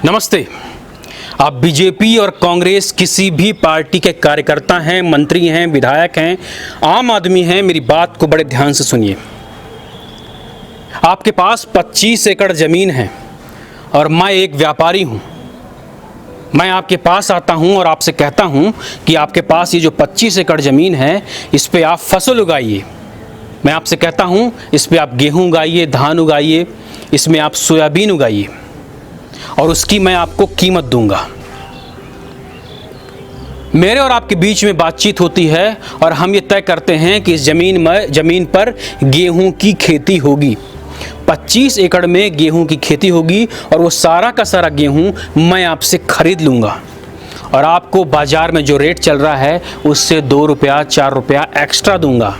नमस्ते। आप बीजेपी और कांग्रेस किसी भी पार्टी के कार्यकर्ता हैं, मंत्री हैं, विधायक हैं, आम आदमी हैं, मेरी बात को बड़े ध्यान से सुनिए। आपके पास 25 एकड़ ज़मीन है और मैं एक व्यापारी हूं। मैं आपके पास आता हूं और आपसे कहता हूं कि आपके पास ये जो 25 एकड़ ज़मीन है, इस पे आप फसल उगाइए। मैं आपसे कहता हूं इस पे आप गेहूं उगाइए, धान उगाइए, इसमें आप सोयाबीन उगाइए और उसकी मैं आपको कीमत दूंगा। मेरे और आपके बीच में बातचीत होती है और हम ये तय करते हैं कि इस ज़मीन पर गेहूं की खेती होगी। 25 एकड़ में गेहूं की खेती होगी और वो सारा का सारा गेहूं मैं आपसे खरीद लूँगा और आपको बाज़ार में जो रेट चल रहा है उससे 2 रुपया 4 रुपया एक्स्ट्रा दूंगा।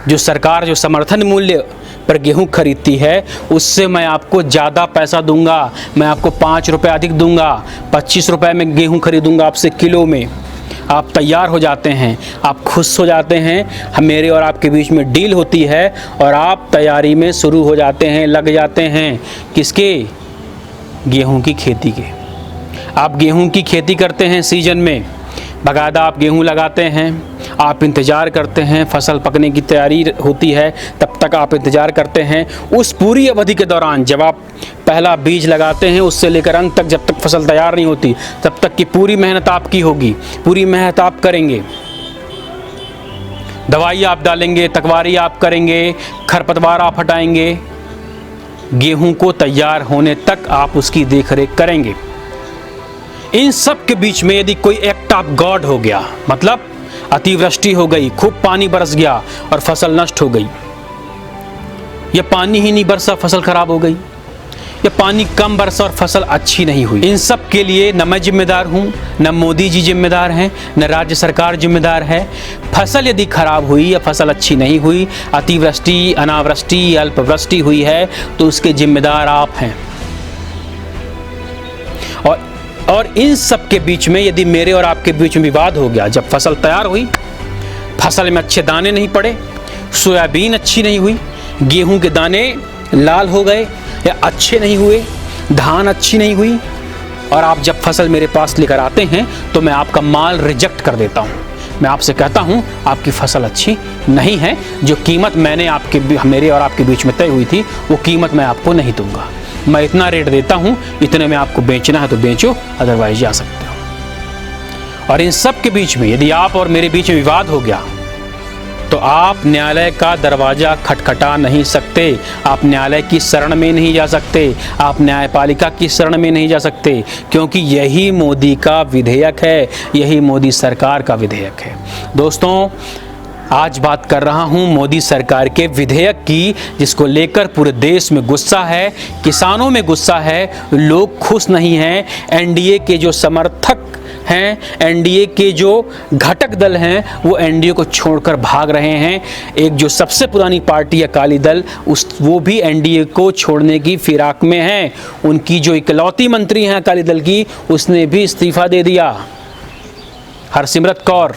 जो सरकार जो समर्थन मूल्य पर गेहूं खरीदती है उससे मैं आपको ज़्यादा पैसा दूंगा। मैं आपको 5 रुपये अधिक दूंगा। 25 रुपये में गेहूं खरीदूंगा आपसे किलो में। आप तैयार हो जाते हैं, आप खुश हो जाते हैं, हम मेरे और आपके बीच में डील होती है और आप तैयारी में शुरू हो जाते हैं, लग जाते हैं। किसके? गेहूं की खेती के। आप गेहूं की खेती करते हैं सीजन में, बाकायदा आप गेहूं लगाते हैं, आप इंतज़ार करते हैं, फसल पकने की तैयारी होती है, तब तक आप इंतज़ार करते हैं। उस पूरी अवधि के दौरान जब आप पहला बीज लगाते हैं उससे लेकर अंत तक, जब तक फसल तैयार नहीं होती तब तक की पूरी मेहनत आपकी होगी, पूरी मेहनत आप करेंगे। दवाई आप डालेंगे, तकवारी आप करेंगे, खरपतवार आप हटाएंगे। गेहूं को तैयार होने तक आप उसकी देखरेख करेंगे। इन सब के बीच में यदि कोई एक्ट ऑफ गॉड हो गया, मतलब अतिवृष्टि हो गई, खूब पानी बरस गया और फसल नष्ट हो गई, या पानी ही नहीं बरसा फसल खराब हो गई, या पानी कम बरसा और फसल अच्छी नहीं हुई, इन सब के लिए न मैं जिम्मेदार हूँ, न मोदी जी जिम्मेदार हैं, न राज्य सरकार जिम्मेदार है। फसल यदि खराब हुई या फसल अच्छी नहीं हुई, अतिवृष्टि, अनावृष्टि, अल्पवृष्टि हुई है तो उसके जिम्मेदार आप हैं। और इन सब के बीच में यदि मेरे और आपके बीच में विवाद हो गया, जब फसल तैयार हुई, फसल में अच्छे दाने नहीं पड़े, सोयाबीन अच्छी नहीं हुई, गेहूं के दाने लाल हो गए या अच्छे नहीं हुए, धान अच्छी नहीं हुई, और आप जब फसल मेरे पास लेकर आते हैं तो मैं आपका माल रिजेक्ट कर देता हूं। मैं आपसे कहता हूं आपकी फसल अच्छी नहीं है, जो कीमत मेरे और आपके बीच में तय हुई थी वो कीमत मैं आपको नहीं दूंगा। मैं इतना रेट देता हूं, इतने में आपको बेचना है तो बेचो, अदरवाइज जा सकते हो। और इन सब के बीच में यदि आप और मेरे बीच में विवाद हो गया तो आप न्यायालय का दरवाज़ा खटखटा नहीं सकते, आप न्यायालय की शरण में नहीं जा सकते, आप न्यायपालिका की शरण में नहीं जा सकते, क्योंकि यही मोदी का विधेयक है, यही मोदी सरकार का विधेयक है। दोस्तों, आज बात कर रहा हूं मोदी सरकार के विधेयक की, जिसको लेकर पूरे देश में गुस्सा है, किसानों में गुस्सा है, लोग खुश नहीं हैं। एनडीए के जो समर्थक हैं, एनडीए के जो घटक दल हैं, वो एनडीए को छोड़कर भाग रहे हैं। एक जो सबसे पुरानी पार्टी है अकाली दल, वो भी एनडीए को छोड़ने की फिराक में है। उनकी जो इकलौती मंत्री हैं अकाली दल की, उसने भी इस्तीफा दे दिया, हरसिमरत कौर।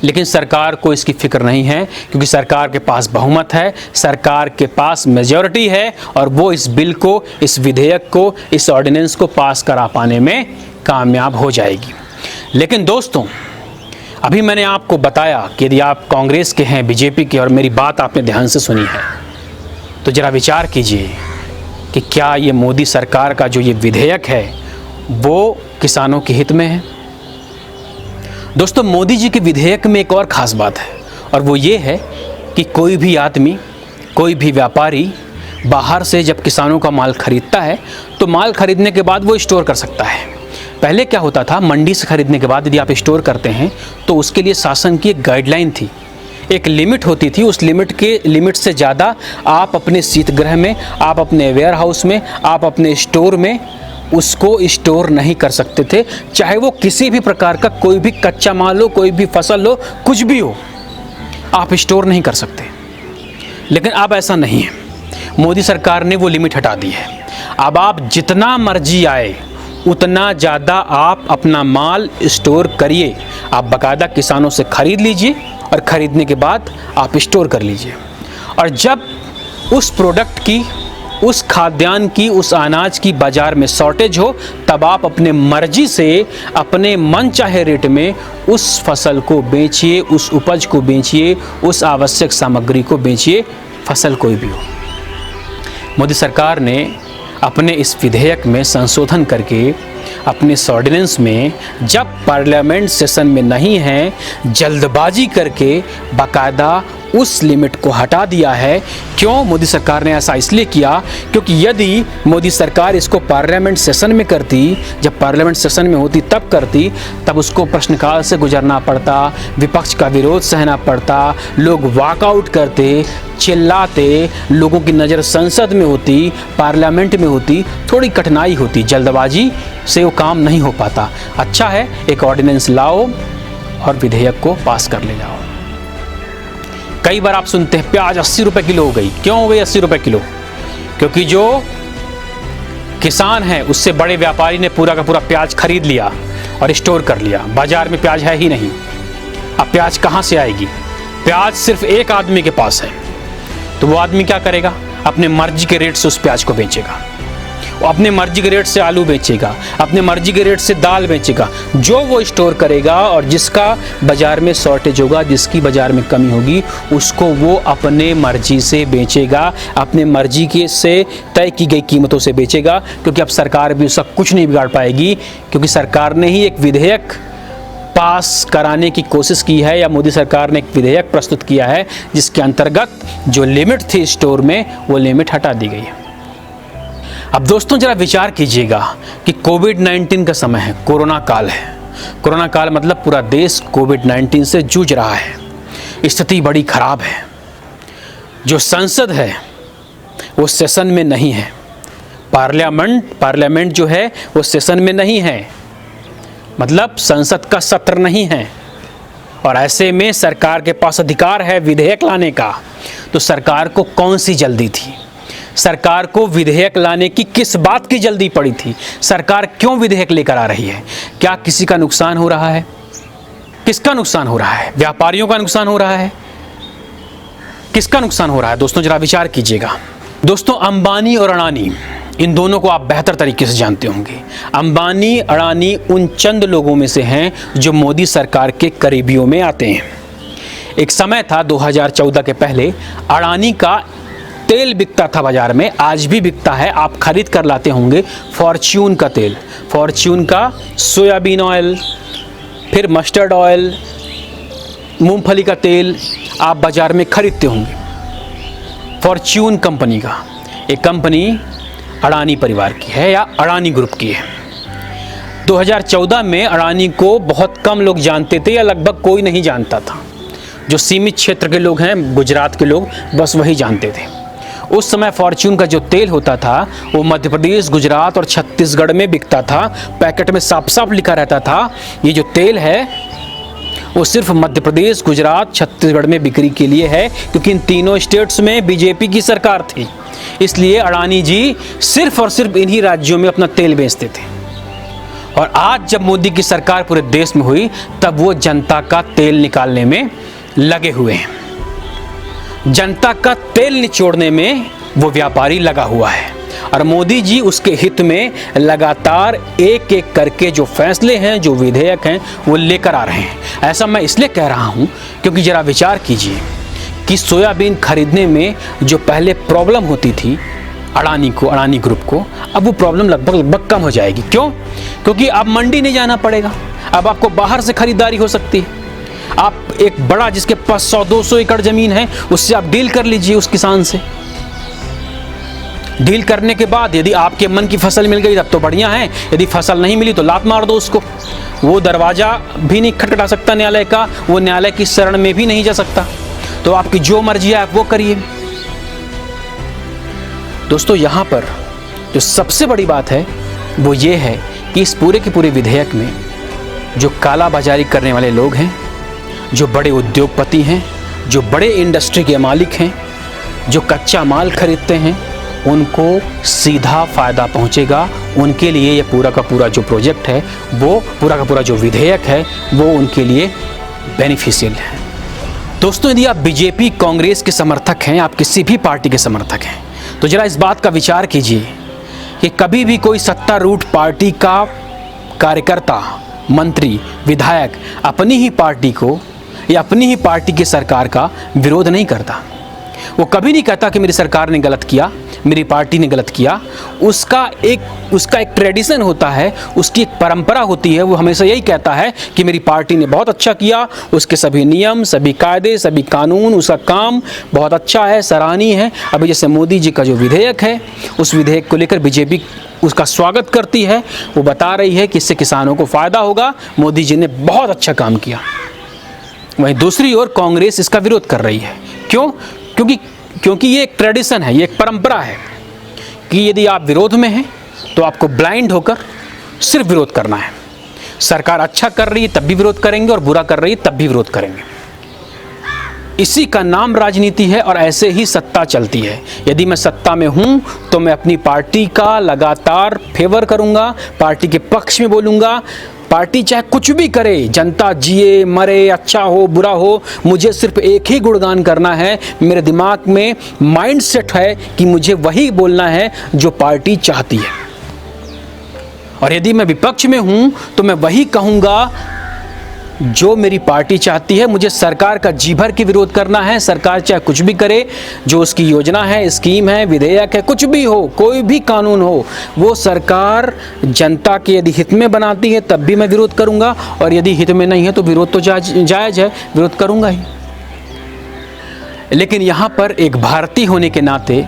लेकिन सरकार को इसकी फिक्र नहीं है, क्योंकि सरकार के पास बहुमत है, सरकार के पास मेजॉरिटी है और वो इस बिल को, इस विधेयक को, इस ऑर्डिनेंस को पास करा पाने में कामयाब हो जाएगी। लेकिन दोस्तों, अभी मैंने आपको बताया कि यदि आप कांग्रेस के हैं, बीजेपी के, और मेरी बात आपने ध्यान से सुनी है, तो ज़रा विचार कीजिए कि क्या ये मोदी सरकार का जो ये विधेयक है वो किसानों के हित में है। दोस्तों, मोदी जी के विधेयक में एक और ख़ास बात है, और वो ये है कि कोई भी आदमी, कोई भी व्यापारी बाहर से जब किसानों का माल खरीदता है तो माल खरीदने के बाद वो स्टोर कर सकता है। पहले क्या होता था, मंडी से खरीदने के बाद यदि आप स्टोर करते हैं तो उसके लिए शासन की एक गाइडलाइन थी, एक लिमिट होती थी। उस लिमिट से ज़्यादा आप अपने शीतगृह में, आप अपने वेयर हाउस में, आप अपने स्टोर में उसको स्टोर नहीं कर सकते थे। चाहे वो किसी भी प्रकार का कोई भी कच्चा माल हो, कोई भी फसल हो, कुछ भी हो, आप स्टोर नहीं कर सकते। लेकिन अब ऐसा नहीं है, मोदी सरकार ने वो लिमिट हटा दी है। अब आप जितना मर्जी आए उतना ज़्यादा आप अपना माल स्टोर करिए। आप बाकायदा किसानों से ख़रीद लीजिए और ख़रीदने के बाद आप स्टोर कर लीजिए। और जब उस प्रोडक्ट की उस खाद्यान्न की, उस अनाज की बाजार में शॉर्टेज हो, तब आप अपने मर्जी से अपने मन चाहे रेट में उस फसल को बेचिए, उस उपज को बेचिए, उस आवश्यक सामग्री को बेचिए, फसल कोई भी हो। मोदी सरकार ने अपने इस विधेयक में संशोधन करके अपने इस ऑर्डिनेंस में, जब पार्लियामेंट सेशन में नहीं है, जल्दबाजी करके बाकायदा उस लिमिट को हटा दिया है। क्यों मोदी सरकार ने ऐसा इसलिए किया, क्योंकि यदि मोदी सरकार इसको पार्लियामेंट सेशन में करती, जब पार्लियामेंट सेशन में होती तब करती, तब उसको प्रश्नकाल से गुजरना पड़ता, विपक्ष का विरोध सहना पड़ता, लोग वॉकआउट करते, चिल्लाते, लोगों की नज़र संसद में होती, पार्लियामेंट में होती, थोड़ी कठिनाई होती, जल्दबाजी से वो काम नहीं हो पाता। अच्छा है एक ऑर्डिनेंस लाओ और विधेयक को पास कर ले जाओ। कई बार आप सुनते हैं प्याज 80 रुपए किलो हो गई। क्यों हो गई 80 रुपए किलो? क्योंकि जो किसान है उससे बड़े व्यापारी ने पूरा का पूरा प्याज खरीद लिया और स्टोर कर लिया। बाजार में प्याज है ही नहीं। अब प्याज कहाँ से आएगी? प्याज सिर्फ एक आदमी के पास है, तो वो आदमी क्या करेगा? अपने मर्जी के रेट से उस प्याज को बेचेगा, वो अपने मर्जी के रेट से आलू बेचेगा, अपने मर्जी के रेट से दाल बेचेगा, जो वो स्टोर करेगा। और जिसका बाजार में शॉर्टेज होगा, जिसकी बाजार में कमी होगी, उसको वो अपने मर्जी से बेचेगा, अपने मर्जी के से तय की गई कीमतों से बेचेगा। क्योंकि अब सरकार भी उसका कुछ नहीं बिगाड़ पाएगी, क्योंकि सरकार ने ही एक विधेयक पास कराने की कोशिश की है, या मोदी सरकार ने एक विधेयक प्रस्तुत किया है जिसके अंतर्गत जो लिमिट थी स्टोर में, वो लिमिट हटा दी गई है। अब दोस्तों जरा विचार कीजिएगा कि कोविड-19 का समय है, कोरोना काल है। कोरोना काल मतलब पूरा देश कोविड-19 से जूझ रहा है, स्थिति बड़ी खराब है। जो संसद है वो सेशन में नहीं है, पार्लियामेंट जो है वो सेशन में नहीं है, मतलब संसद का सत्र नहीं है। और ऐसे में सरकार के पास अधिकार है विधेयक लाने का, तो सरकार को कौन सी जल्दी थी? सरकार को विधेयक लाने की किस बात की जल्दी पड़ी थी? सरकार क्यों विधेयक लेकर आ रही है? क्या किसी का नुकसान हो रहा है? किसका नुकसान हो रहा है? व्यापारियों का नुकसान हो रहा है? किसका नुकसान हो रहा है? दोस्तों जरा विचार कीजिएगा। दोस्तों अंबानी और अडानी, इन दोनों को आप बेहतर तरीके से जानते होंगे। अंबानी अडानी उन चंद लोगों में से हैं जो मोदी सरकार के करीबियों में आते हैं। एक समय था 2014 के पहले, अडानी का तेल बिकता था बाजार में, आज भी बिकता है, आप खरीद कर लाते होंगे। फॉर्च्यून का तेल, फॉर्च्यून का सोयाबीन ऑयल, फिर मस्टर्ड ऑयल, मूंगफली का तेल आप बाजार में खरीदते होंगे। फॉर्च्यून कंपनी का, एक कंपनी अडानी परिवार की है या अडानी ग्रुप की है। 2014 में अडानी को बहुत कम लोग जानते थे या लगभग कोई नहीं जानता था। जो सीमित क्षेत्र के लोग हैं, गुजरात के लोग, बस वही जानते थे। उस समय फॉर्च्यून का जो तेल होता था वो मध्य प्रदेश, गुजरात और छत्तीसगढ़ में बिकता था। पैकेट में साफ साफ लिखा रहता था ये जो तेल है वो सिर्फ मध्य प्रदेश, गुजरात, छत्तीसगढ़ में बिक्री के लिए है, क्योंकि इन तीनों स्टेट्स में बीजेपी की सरकार थी। इसलिए अडानी जी सिर्फ और सिर्फ इन्हीं राज्यों में अपना तेल बेचते थे। और आज जब मोदी की सरकार पूरे देश में हुई, तब वो जनता का तेल निकालने में लगे हुए हैं। जनता का तेल निचोड़ने में वो व्यापारी लगा हुआ है, और मोदी जी उसके हित में लगातार एक एक करके जो फैसले हैं, जो विधेयक हैं, वो लेकर आ रहे हैं। ऐसा मैं इसलिए कह रहा हूँ क्योंकि ज़रा विचार कीजिए कि सोयाबीन खरीदने में जो पहले प्रॉब्लम होती थी अडानी को, अडानी ग्रुप को, अब वो प्रॉब्लम लगभग कम हो जाएगी। क्यों? क्योंकि अब मंडी नहीं जाना पड़ेगा, अब आपको बाहर से खरीदारी हो सकती है। आप एक बड़ा जिसके पास 100-200 एकड़ जमीन है, उससे आप डील कर लीजिए, उस किसान से डील करने के बाद यदि आपके मन की फसल मिल गई तब तो बढ़िया है, यदि फसल नहीं मिली तो लात मार दो उसको। वो दरवाजा भी नहीं खटखटा सकता न्यायालय का, वो न्यायालय की शरण में भी नहीं जा सकता। तो आपकी जो मर्जी है आप वो करिए। दोस्तों यहाँ पर जो सबसे बड़ी बात है वो ये है कि इस पूरे के पूरे विधेयक में जो काला बाजारी करने वाले लोग हैं, जो बड़े उद्योगपति हैं, जो बड़े इंडस्ट्री के मालिक हैं, जो कच्चा माल खरीदते हैं, उनको सीधा फ़ायदा पहुंचेगा। उनके लिए ये पूरा का पूरा जो प्रोजेक्ट है, वो पूरा का पूरा जो विधेयक है, वो उनके लिए बेनिफिशियल है। दोस्तों यदि आप बीजेपी, कांग्रेस के समर्थक हैं, आप किसी भी पार्टी के समर्थक हैं, तो जरा इस बात का विचार कीजिए कि कभी भी कोई सत्तारूढ़ पार्टी का कार्यकर्ता, मंत्री, विधायक अपनी ही पार्टी को या अपनी ही पार्टी की सरकार का विरोध नहीं करता। वो कभी नहीं कहता कि मेरी सरकार ने गलत किया, मेरी पार्टी ने गलत किया। उसका एक ट्रेडिशन होता है, उसकी एक परंपरा होती है। वो हमेशा यही कहता है कि मेरी पार्टी ने बहुत अच्छा किया, उसके सभी नियम, सभी कायदे, सभी कानून, उसका काम बहुत अच्छा है, सराहनीय है। अभी जैसे मोदी जी का जो विधेयक है, उस विधेयक को लेकर बीजेपी उसका स्वागत करती है। वो बता रही है कि इससे किसानों को फ़ायदा होगा, मोदी जी ने बहुत अच्छा काम किया। वहीं दूसरी ओर कांग्रेस इसका विरोध कर रही है। क्यों? क्योंकि ये एक ट्रेडिशन है, ये एक परंपरा है कि यदि आप विरोध में हैं तो आपको ब्लाइंड होकर सिर्फ विरोध करना है। सरकार अच्छा कर रही है तब भी विरोध करेंगे और बुरा कर रही है तब भी विरोध करेंगे। इसी का नाम राजनीति है और ऐसे ही सत्ता चलती है। यदि मैं सत्ता में हूं तो मैं अपनी पार्टी का लगातार फेवर करूंगा, पार्टी के पक्ष में बोलूंगा। पार्टी चाहे कुछ भी करे, जनता जिए मरे, अच्छा हो बुरा हो, मुझे सिर्फ एक ही गुणगान करना है। मेरे दिमाग में माइंड सेट है कि मुझे वही बोलना है जो पार्टी चाहती है। और यदि मैं विपक्ष में हूं तो मैं वही कहूँगा जो मेरी पार्टी चाहती है। मुझे सरकार का जी भर के विरोध करना है। सरकार चाहे कुछ भी करे, जो उसकी योजना है, स्कीम है, विधेयक है, कुछ भी हो, कोई भी कानून हो, वो सरकार जनता के यदि हित में बनाती है तब भी मैं विरोध करूंगा, और यदि हित में नहीं है तो विरोध तो जायज़ है, विरोध करूंगा ही। लेकिन यहाँ पर एक भारतीय होने के नाते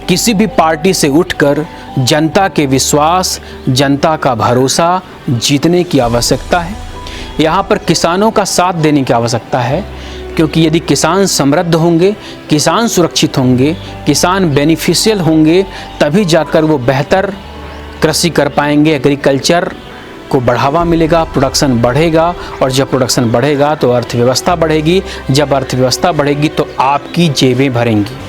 किसी भी पार्टी से उठकर जनता के विश्वास, जनता का भरोसा जीतने की आवश्यकता है। यहाँ पर किसानों का साथ देने की आवश्यकता है, क्योंकि यदि किसान समृद्ध होंगे, किसान सुरक्षित होंगे, किसान बेनिफिशियल होंगे, तभी जाकर वो बेहतर कृषि कर पाएंगे। एग्रीकल्चर को बढ़ावा मिलेगा, प्रोडक्शन बढ़ेगा, और जब प्रोडक्शन बढ़ेगा तो अर्थव्यवस्था बढ़ेगी। जब अर्थव्यवस्था बढ़ेगी तो आपकी जेबें भरेंगी।